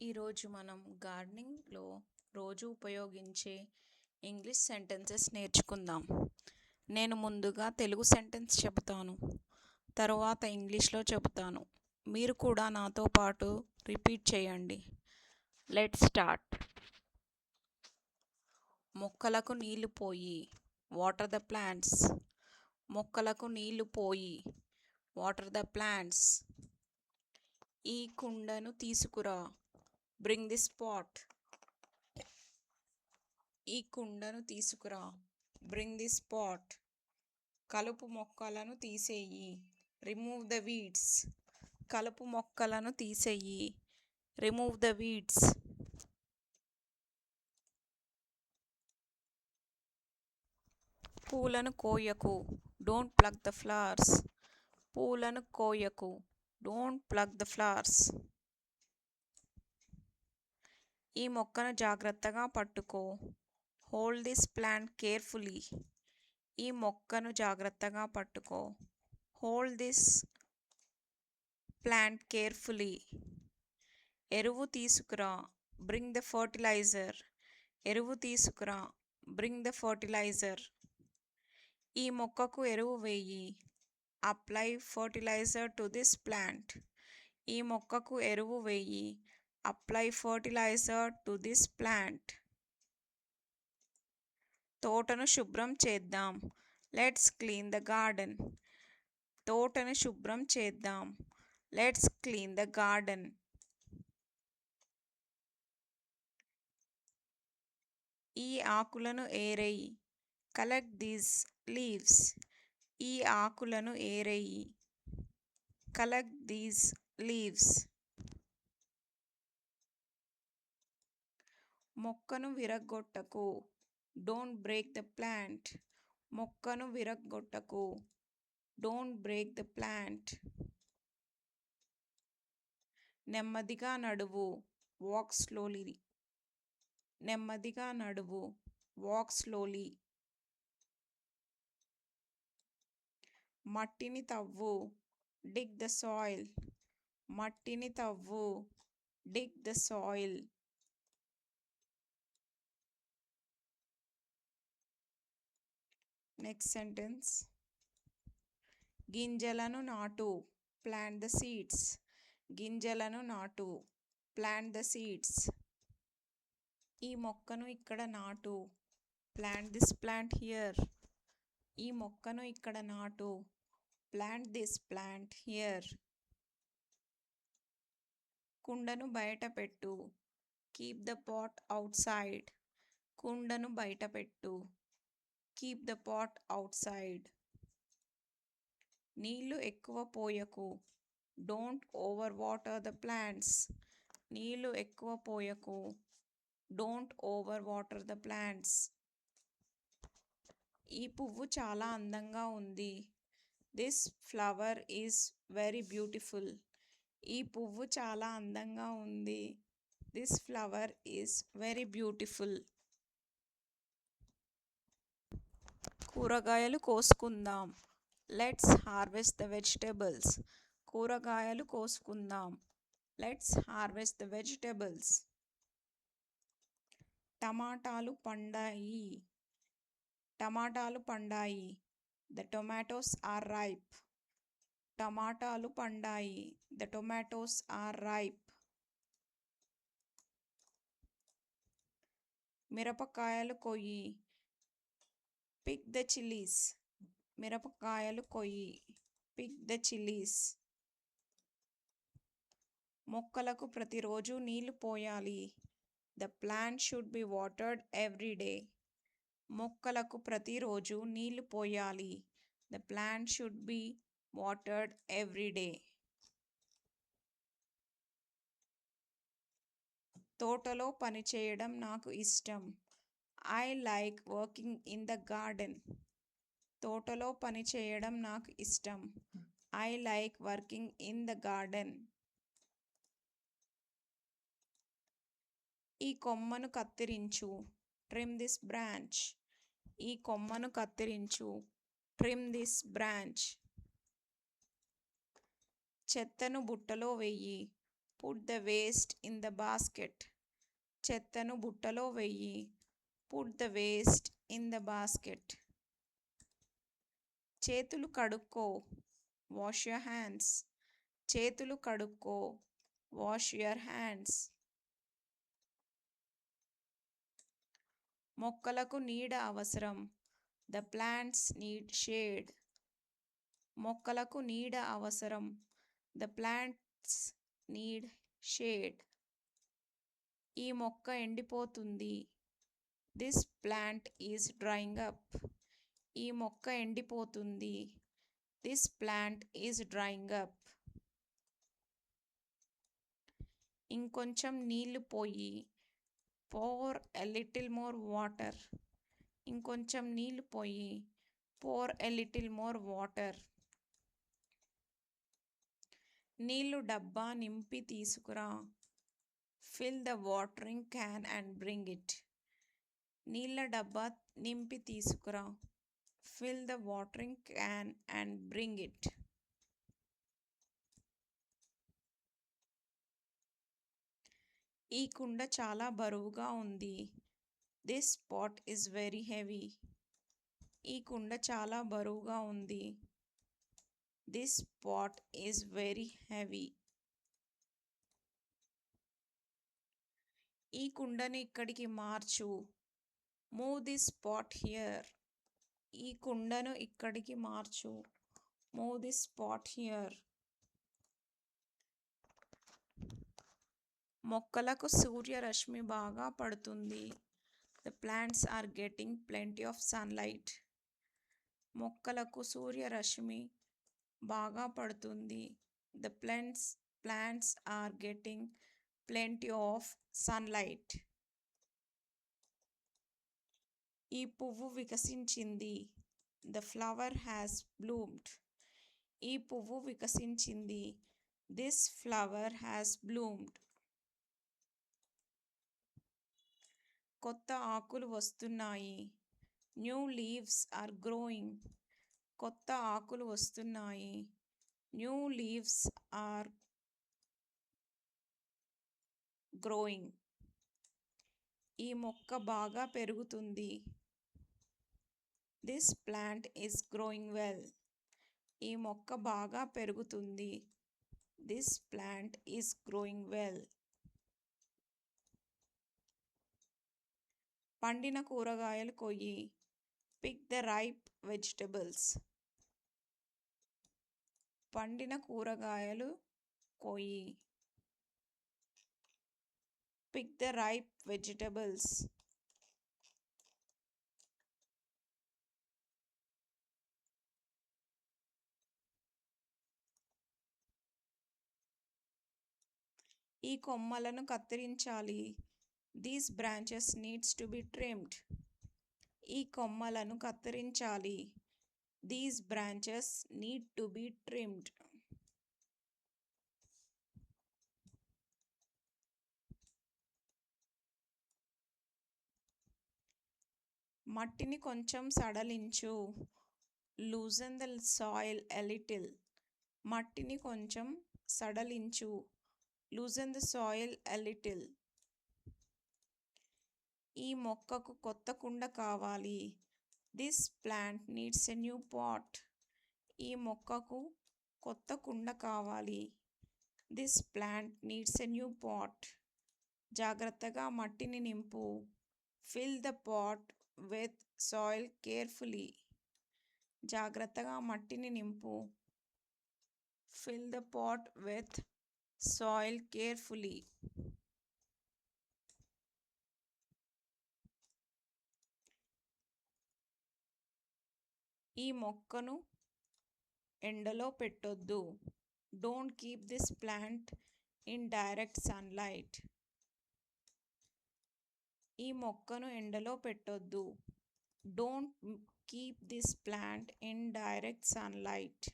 ఈరోజు మనం గార్డెనింగ్లో రోజు ఉపయోగించే ఇంగ్లీష్ సెంటెన్సెస్ నేర్చుకుందాం. నేను ముందుగా తెలుగు సెంటెన్స్ చెబుతాను, తరువాత ఇంగ్లీష్లో చెబుతాను. మీరు కూడా నాతో పాటు రిపీట్ చేయండి. Let's start. మొక్కలకు నీళ్లు పోయి, వాటర్ ద ప్లాంట్స్. మొక్కలకు నీళ్లు పోయి, వాటర్ ద ప్లాంట్స్. ఈ కుండను తీసుకురా, బ్రింగ్ దిస్ పాట్. ఈ కుండను తీసుకురా, బ్రింగ్ దిస్ పాట్. కలుపు మొక్కలను తీసేయి, రిమూవ్ ద వీడ్స్. కలుపు మొక్కలను తీసేయి, రిమూవ్ ద వీడ్స్. పూలను కోయకు, డోంట్ ప్లగ్ ద ఫ్లవర్స్. పూలను కోయకు, డోంట్ ప్లగ్ ద ఫ్లవర్స్. ఈ మొక్కను జాగ్రత్తగా పట్టుకో, హోల్డ్ దిస్ ప్లాంట్ కేర్ఫుల్లీ. ఈ మొక్కను జాగ్రత్తగా పట్టుకో, హోల్డ్ దిస్ ప్లాంట్ కేర్ఫుల్లీ. ఎరువు తీసుకురా, బ్రింగ్ ద ఫర్టిలైజర్. ఎరువు తీసుకురా, బ్రింగ్ ద ఫర్టిలైజర్. ఈ మొక్కకు ఎరువు వేయి, apply fertiliser to this plant. ఈ మొక్కకు ఎరువు వేయి, apply fertiliser to this plant. తోటను శుభ్రం చేద్దాం, లెట్స్ క్లీన్ ద గార్డెన్. తోటను శుభ్రం చేద్దాం, లెట్స్ క్లీన్ ద గార్డెన్. ఈ ఆకులను ఏరేయి, కలెక్ట్ దీస్ లీవ్స్. ఈ ఆకులను ఏరేయి, కలెక్ట్ దీస్ లీవ్స్. మొక్కను విరగ్గొట్టకు, డోంట్ బ్రేక్ ద ప్లాంట్. మొక్కను విరగ్గొట్టకు, డోంట్ బ్రేక్ ద ప్లాంట్. నెమ్మదిగా నడువు, వాక్ స్లోలీ. నెమ్మదిగా నడువు, వాక్ స్లోలీ. మట్టిని తవ్వు, డిగ్ ద సాయిల్. మట్టిని తవ్వు, dig the soil. Next sentence. గింజలను నాటు, ప్లాంట్ ద సీడ్స్. గింజలను నాటు, ప్లాంట్ ద సీడ్స్. ఈ మొక్కను ఇక్కడ నాటు, ప్లాంట్ దిస్ ప్లాంట్ హియర్. ఈ మొక్కను ఇక్కడ నాటు, ప్లాంట్ దిస్ ప్లాంట్ హియర్. కుండను బయట పెట్టు, keep the pot outside. కుండను బయట పెట్టు, keep the pot outside. నీళ్లు ఎక్కువ పోయకు, don't over water the plants. నీళ్లు ఎక్కువ పోయకు, don't over water the plants. ఈ పువ్వు చాలా అందంగా ఉంది, this flower is very beautiful. ఈ పువ్వు చాలా అందంగా ఉంది, this flower is very beautiful. కూరగాయలు కోసుకుందాం, లెట్స్ హార్వెస్ట్ ద వెజిటేబుల్స్. కూరగాయలు కోసుకుందాం, లెట్స్ హార్వెస్ట్ ద వెజిటేబుల్స్. టమాటాలు పండాయి, టమాటాలు పండాయి, ద టొమాటోస్ ఆర్ రైప్. టమాటాలు పండాయి, ద టొమాటోస్ ఆర్ రైప్. మిరపకాయలు కొయ్యి, పిక్ ద చిల్లీస్. మిరపకాయలు కొయ్యి, పిక్ ద చిల్లీస్. మొక్కలకు ప్రతిరోజు నీళ్లు పోయాలి, the plant should be watered every day. మొక్కలకు ప్రతిరోజు నీళ్లు పోయాలి, the plant should be watered every day. తోటలో పనిచేయడం నాకు ఇష్టం, I like working in the garden. తోటలో పనిచేయడం నాకు ఇష్టం, I like working in the garden. ఈ కొమ్మను కత్తిరించు, ట్రిమ్ దిస్ బ్రాంచ్. ఈ కొమ్మను కత్తిరించు, ట్రిమ్ దిస్ బ్రాంచ్. చెత్తను బుట్టలో వెయ్యి, put the waste in the basket. చెత్తను బుట్టలో వెయ్యి. Put the waste in the basket. చేతులు కడుక్కో. Wash your hands. చేతులు కడుక్కో. Wash your hands. మొక్కలకు నీడ అవసరం. The plants need shade. మొక్కలకు నీడ అవసరం. The plants need shade. ఈ మొక్క ఎండిపోతుంది. This plant is drying up. ఈ మొక్క ఎండిపోతుంది. This plant is drying up. ఇంకొంచెం నీళ్లు పోయి. Pour a little more water. ఇంకొంచెం నీళ్లు పోయి. Pour a little more water. నీళ్లు డబ్బా నింపి తీసుకురా. Fill the watering can and bring it. నీళ్ల డబ్బా నింపి తీసుకురా. Fill the watering can and bring it. ఈ కుండ చాలా బరువుగా ఉంది. This pot is very heavy. ఈ కుండ చాలా బరువుగా ఉంది. This pot is very heavy. ఈ కుండను ఇక్కడికి మార్చు. Move this pot here. ఈ కుండను ఇక్కడికి మార్చు. Move this pot here. మొక్కలకు సూర్యరశ్మి బాగా పడుతుంది. The plants are getting plenty of sunlight. మొక్కలకు సూర్యరశ్మి బాగా పడుతుంది. The plants are getting plenty of sunlight. ఈ పువ్వు వికసించింది. The flower has bloomed. ఈ పువ్వు వికసించింది. This flower has bloomed. కొత్త ఆకులు వస్తున్నాయి. New leaves are growing. కొత్త ఆకులు వస్తున్నాయి. New leaves are growing. ఈ మొక్క బాగా పెరుగుతుంది. This plant is growing well. ఈ మొక్క బాగా పెరుగుతుంది. This plant is growing well. పండిన కూరగాయలు కొయ్యి. Pick the ripe vegetables. పండిన కూరగాయలు కొయ్యి. Pick the ripe vegetables. ఈ కొమ్మలను కత్తిరించాలి. These branches needs to be trimmed. ఈ కొమ్మలను కత్తిరించాలి. These branches need to be trimmed. మట్టిని కొంచెం సడలించు. Loosen the soil a little. మట్టిని కొంచెం సడలించు. Loosen the soil a little. ఈ మొక్కకు కొత్త కుండ కావాలి. This plant needs a new pot. ఈ మొక్కకు కొత్త కుండ కావాలి. This plant needs a new pot. జాగ్రత్తగా మట్టిని నింపు. Fill the pot with soil carefully. జాగ్రత్తగా మట్టిని నింపు. Fill the pot with soil carefully. ఈ మొక్కను ఎండలో పెట్టొద్దు. Don't keep this plant in direct sunlight. ఈ మొక్కను ఎండలో పెట్టొద్దు. Don't keep this plant in direct sunlight.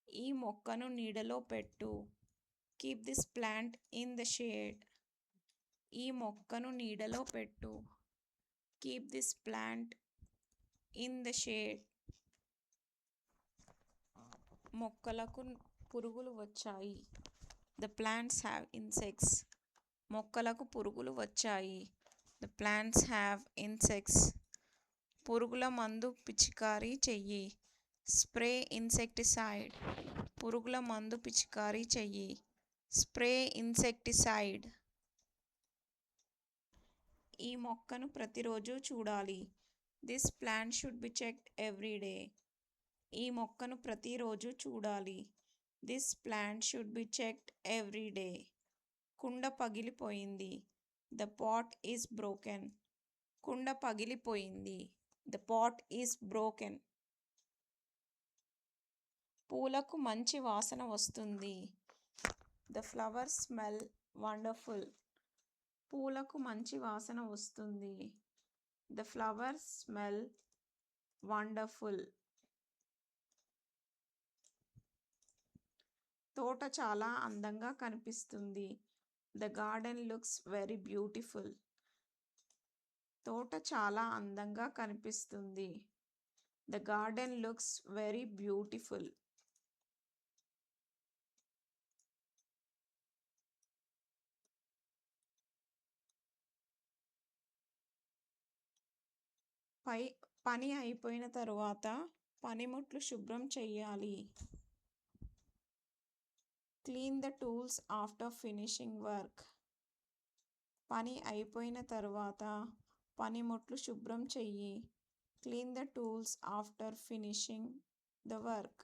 ఈ మొక్కను నీడలో పెట్టు. Keep this plant in the shade. ఈ మొక్కను నీడలో పెట్టు. Keep this plant in the shade. మొక్కలకు పురుగులు వచ్చాయి. The plants have insects. మొక్కలకు పురుగులు వచ్చాయి. The plants have insects. పురుగుల మందు పిచికారీ చెయ్యి. Spray insecticide. పురుగుల మందు పిచికారీ చెయ్యి. Spray insecticide. ఈ మొక్కను ప్రతిరోజు చూడాలి. This plant should be checked every day. ఈ మొక్కను ప్రతిరోజు చూడాలి. This plant should be checked every day. కుండ పగిలిపోయింది. The pot is broken. కుండ పగిలిపోయింది. The pot is broken. పూలకు మంచి వాసన వస్తుంది. The flowers smell wonderful. పూలకు మంచి వాసన వస్తుంది. The flowers smell wonderful. తోట చాలా అందంగా కనిపిస్తుంది. The garden looks very beautiful. తోట చాలా అందంగా కనిపిస్తుంది. The garden looks very beautiful. పని అయిపోయిన తరువాత పనిముట్లు శుభ్రం చెయ్యాలి. Clean the tools after finishing work. పని అయిపోయిన తరువాత పనిముట్లు శుభ్రం చెయ్యి. Clean the tools after finishing the work.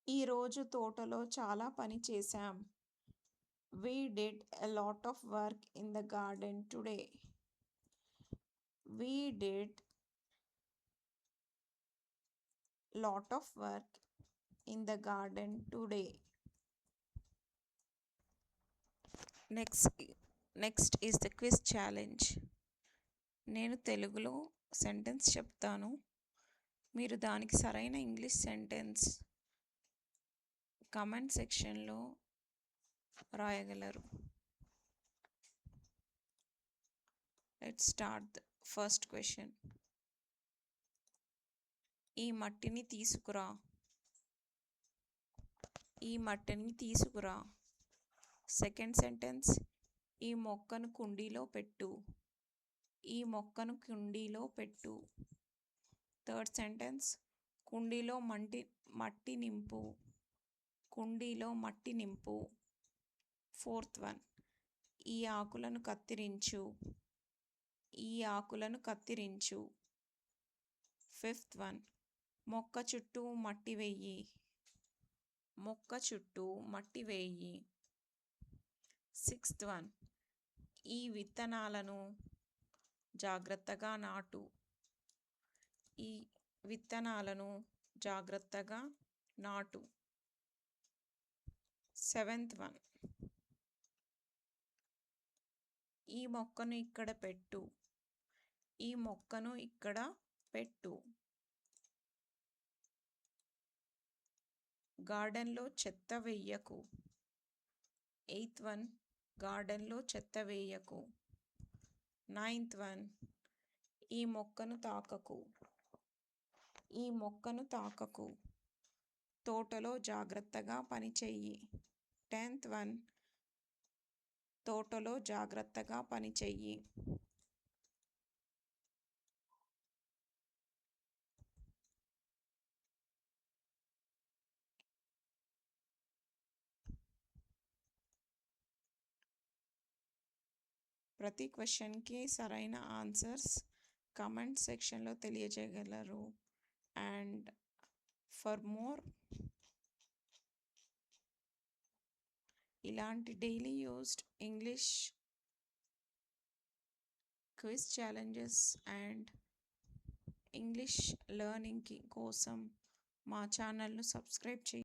ఈరోజు తోటలో చాలా పని చేశాం. We did a lot of work in the garden today. We did lot of work in the garden today. Next is the quiz challenge. నేను తెలుగులో sentence చెప్తాను. మీరు దానికి సరైన ఇంగ్లీష్ సెంటెన్స్ కామెంట్ సెక్షన్లో రాయగలరు. Let's start the first question. ఈ మట్టిని తీసుకురా. ఈ మట్టిని తీసుకురా. సెకండ్ సెంటెన్స్, ఈ మొక్కను కుండీలో పెట్టు. ఈ మొక్కను కుండీలో పెట్టు. థర్డ్ సెంటెన్స్, కుండీలో మట్టి నింపు. కుండీలో మట్టి నింపు. ఫోర్త్ వన్, ఈ ఆకులను కత్తిరించు. ఈ ఆకులను కత్తిరించు. ఫిఫ్త్ వన్, మొక్క చుట్టూ మట్టి వెయ్యి. మొక్క చుట్టూ మట్టి వేయి. సిక్స్త్ వన్, ఈ విత్తనాలను జాగ్రత్తగా నాటు. ఈ విత్తనాలను జాగ్రత్తగా నాటు. సెవెంత్ వన్, ఈ మొక్కను ఇక్కడ పెట్టు. ఈ మొక్కను ఇక్కడ పెట్టు. గార్డెన్లో చెత్త వెయ్యకు. ఎయిత్ వన్, గార్డెన్లో చెత్త వేయకు. నైన్త్ వన్, ఈ మొక్కను తాకకు. ఈ మొక్కను తాకకు. తోటలో జాగ్రత్తగా పనిచెయ్యి. 10th వన్, తోటలో జాగ్రత్తగా పనిచెయ్యి. ప్రతి క్వశ్చన్కి సరైన ఆన్సర్స్ కామెంట్ సెక్షన్లో తెలియజేయగలరు. అండ్ ఫర్ మోర్ ఇలాంటి daily used English quiz challenges and English learning కోసం మా ఛానల్ను సబ్స్క్రైబ్ చేయండి.